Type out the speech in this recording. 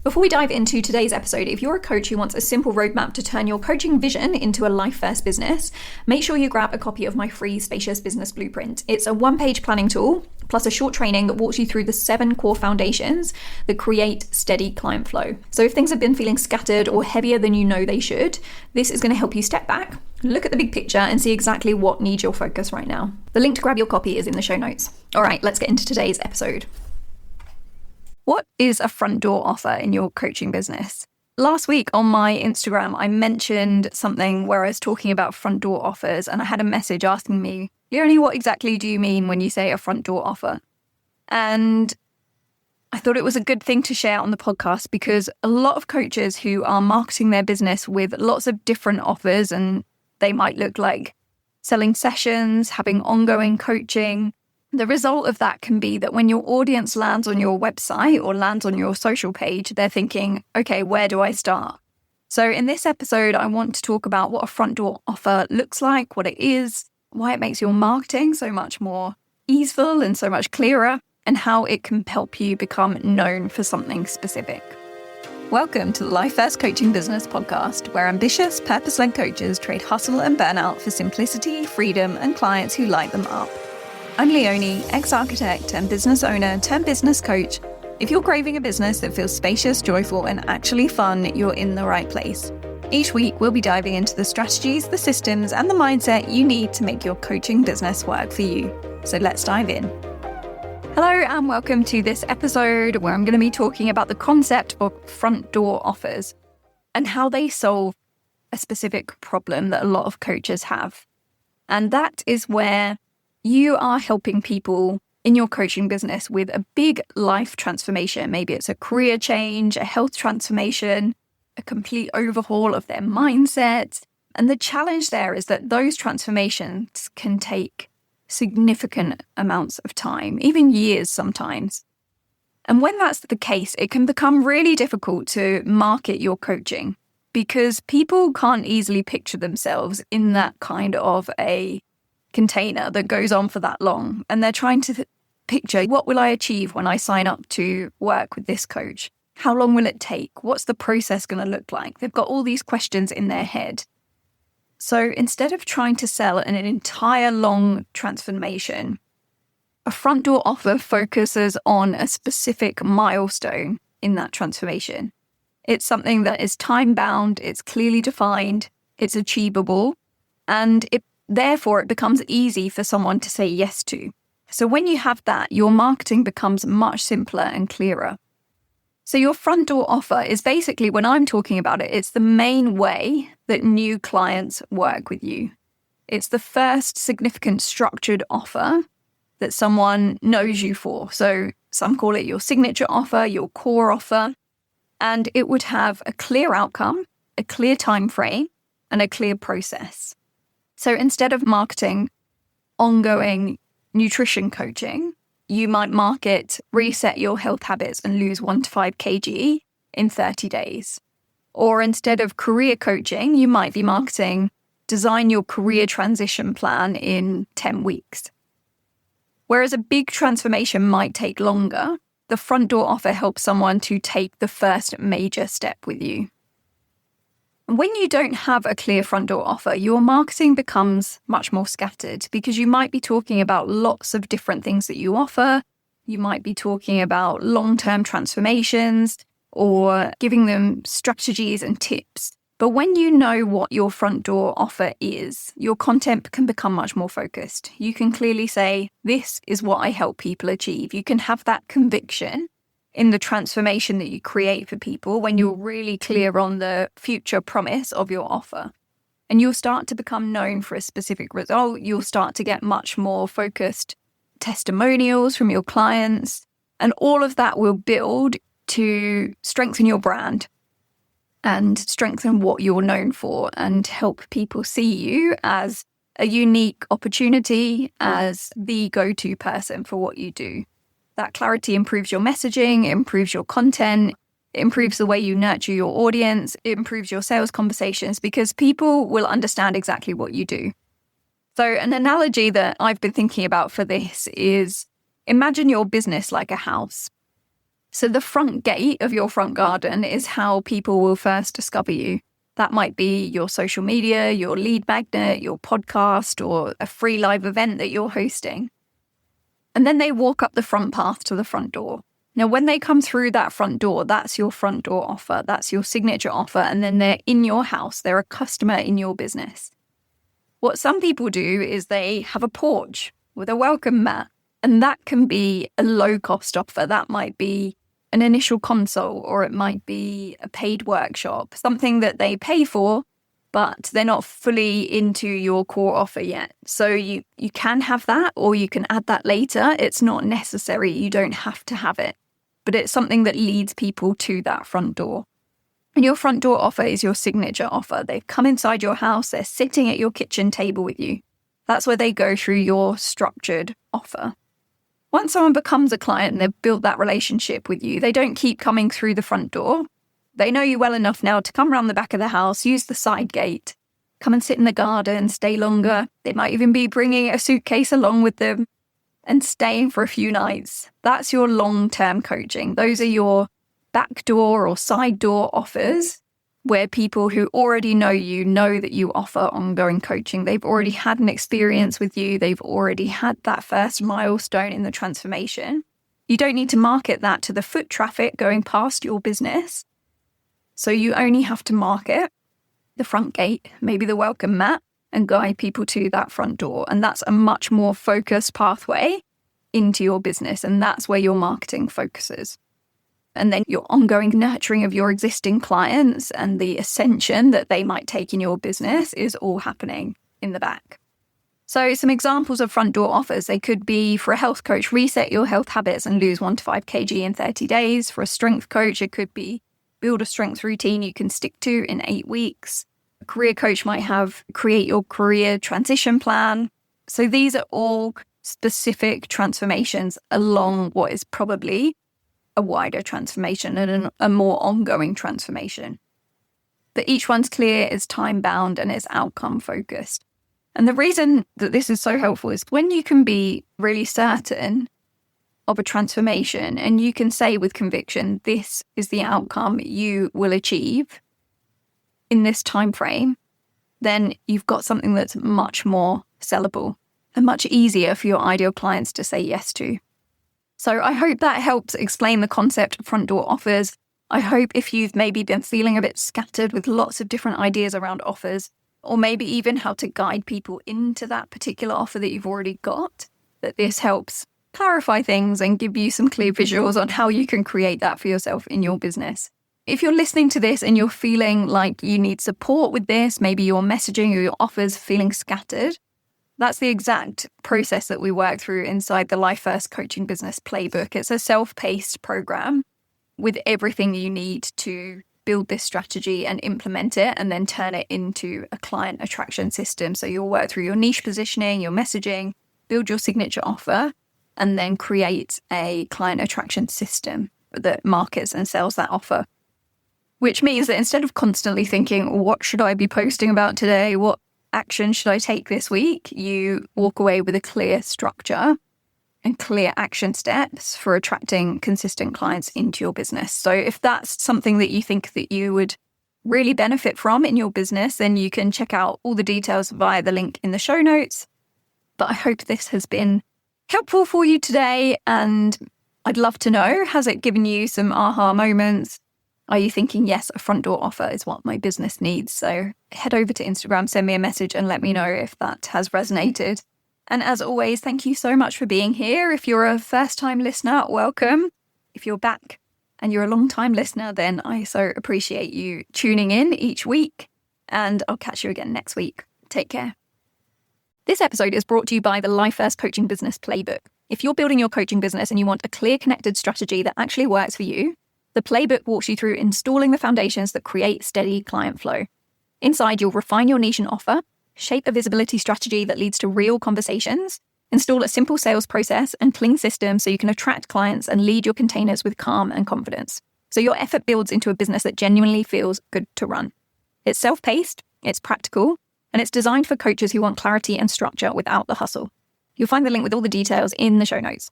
Before we dive into today's episode, if you're a coach who wants a simple roadmap to turn your coaching vision into a life-first business, make sure you grab a copy of my free Spacious Business Blueprint. It's a one-page planning tool, plus a short training that walks you through the 7 core foundations that create steady client flow. So if things have been feeling scattered or heavier than you know they should, this is going to help you step back, look at the big picture, and see exactly what needs your focus right now. The link to grab your copy is in the show notes. All right, let's get into today's episode. What is a front door offer in your coaching business? Last week on my Instagram, I mentioned something where I was talking about front door offers, and I had a message asking me, Leonie, what exactly do you mean when you say a front door offer? And I thought it was a good thing to share on the podcast because a lot of coaches who are marketing their business with lots of different offers, and they might look like selling sessions, having ongoing coaching. The result of that can be that when your audience lands on your website or lands on your social page, they're thinking, okay, where do I start? So in this episode, I want to talk about what a front door offer looks like, what it is, why it makes your marketing so much more easeful and so much clearer, and how it can help you become known for something specific. Welcome to the Life First Coaching Business Podcast, where ambitious, purpose-led coaches trade hustle and burnout for simplicity, freedom, and clients who light them up. I'm Leonie, ex-architect and business owner turned business coach. If you're craving a business that feels spacious, joyful, and actually fun, you're in the right place. Each week, we'll be diving into the strategies, the systems, and the mindset you need to make your coaching business work for you. So let's dive in. Hello, and welcome to this episode where I'm going to be talking about the concept of front door offers and how they solve a specific problem that a lot of coaches have. And that is where you are helping people in your coaching business with a big life transformation. Maybe it's a career change, a health transformation, a complete overhaul of their mindset. And the challenge there is that those transformations can take significant amounts of time, even years sometimes. And when that's the case, it can become really difficult to market your coaching because people can't easily picture themselves in that kind of a container that goes on for that long. And they're trying to picture, what will I achieve when I sign up to work with this coach? How long will it take? What's the process going to look like? They've got all these questions in their head. So instead of trying to sell an entire long transformation, a front door offer focuses on a specific milestone in that transformation. It's something that is time-bound, it's clearly defined, it's achievable, and therefore, it becomes easy for someone to say yes to. So when you have that, your marketing becomes much simpler and clearer. So your front door offer is basically, when I'm talking about it, it's the main way that new clients work with you. It's the first significant structured offer that someone knows you for. So some call it your signature offer, your core offer, and it would have a clear outcome, a clear time frame, and a clear process. So instead of marketing ongoing nutrition coaching, you might market reset your health habits and lose 1 to 5 kg in 30 days. Or instead of career coaching, you might be marketing design your career transition plan in 10 weeks. Whereas a big transformation might take longer, the front door offer helps someone to take the first major step with you. When you don't have a clear front door offer, your marketing becomes much more scattered because you might be talking about lots of different things that you offer. You might be talking about long-term transformations or giving them strategies and tips. But when you know what your front door offer is, your content can become much more focused. You can clearly say, this is what I help people achieve. You can have that conviction in the transformation that you create for people when you're really clear on the future promise of your offer. And you'll start to become known for a specific result. You'll start to get much more focused testimonials from your clients. And all of that will build to strengthen your brand and strengthen what you're known for and help people see you as a unique opportunity, as the go-to person for what you do. That clarity improves your messaging, it improves your content, it improves the way you nurture your audience, it improves your sales conversations because people will understand exactly what you do. So an analogy that I've been thinking about for this is imagine your business like a house. So the front gate of your front garden is how people will first discover you. That might be your social media, your lead magnet, your podcast, or a free live event that you're hosting. And then they walk up the front path to the front door. Now, when they come through that front door, that's your front door offer. That's your signature offer. And then they're in your house. They're a customer in your business. What some people do is they have a porch with a welcome mat. And that can be a low-cost offer. That might be an initial consult, or it might be a paid workshop, something that they pay for, but they're not fully into your core offer yet. So you can have that, or you can add that later. It's not necessary. You don't have to have it, but it's something that leads people to that front door. And your front door offer is your signature offer. They've come inside your house. They're sitting at your kitchen table with you. That's where they go through your structured offer. Once someone becomes a client and they've built that relationship with you, they don't keep coming through the front door. They know you well enough now to come around the back of the house, use the side gate, come and sit in the garden, stay longer. They might even be bringing a suitcase along with them and staying for a few nights. That's your long-term coaching. Those are your backdoor or side door offers, where people who already know you know that you offer ongoing coaching. They've already had an experience with you. They've already had that first milestone in the transformation. You don't need to market that to the foot traffic going past your business. So you only have to market the front gate, maybe the welcome mat, and guide people to that front door. And that's a much more focused pathway into your business. And that's where your marketing focuses. And then your ongoing nurturing of your existing clients and the ascension that they might take in your business is all happening in the back. So some examples of front door offers, they could be for a health coach, reset your health habits and lose 1 to 5 kg in 30 days. For a strength coach, it could be build a strength routine you can stick to in 8 weeks. A career coach might have create your career transition plan. So these are all specific transformations along what is probably a wider transformation and a more ongoing transformation. But each one's clear, is time-bound, and is outcome-focused. And the reason that this is so helpful is when you can be really certain of a transformation and you can say with conviction, this is the outcome you will achieve in this time frame, then you've got something that's much more sellable and much easier for your ideal clients to say yes to. So I hope that helps explain the concept of front door offers. I hope if you've maybe been feeling a bit scattered with lots of different ideas around offers, or maybe even how to guide people into that particular offer that you've already got, that this helps clarify things and give you some clear visuals on how you can create that for yourself in your business. If you're listening to this and you're feeling like you need support with this, maybe your messaging or your offers feeling scattered, that's the exact process that we work through inside the Life First Coaching Business Playbook. It's a self-paced program with everything you need to build this strategy and implement it and then turn it into a client attraction system. So you'll work through your niche positioning, your messaging, build your signature offer, and then create a client attraction system that markets and sells that offer. Which means that instead of constantly thinking, what should I be posting about today? What action should I take this week? You walk away with a clear structure and clear action steps for attracting consistent clients into your business. So if that's something that you think that you would really benefit from in your business, then you can check out all the details via the link in the show notes. But I hope this has been helpful for you today. And I'd love to know, has it given you some aha moments? Are you thinking, yes, a front door offer is what my business needs? So head over to Instagram, send me a message and let me know if that has resonated. And as always, thank you so much for being here. If you're a first-time listener, welcome. If you're back and you're a long-time listener, then I so appreciate you tuning in each week. And I'll catch you again next week. Take care. This episode is brought to you by the Life First Coaching Business Playbook. If you're building your coaching business and you want a clear, connected strategy that actually works for you, the playbook walks you through installing the foundations that create steady client flow. Inside, you'll refine your niche and offer, shape a visibility strategy that leads to real conversations, install a simple sales process and clean system so you can attract clients and lead your containers with calm and confidence. So your effort builds into a business that genuinely feels good to run. It's self-paced, it's practical, and it's designed for coaches who want clarity and structure without the hustle. You'll find the link with all the details in the show notes.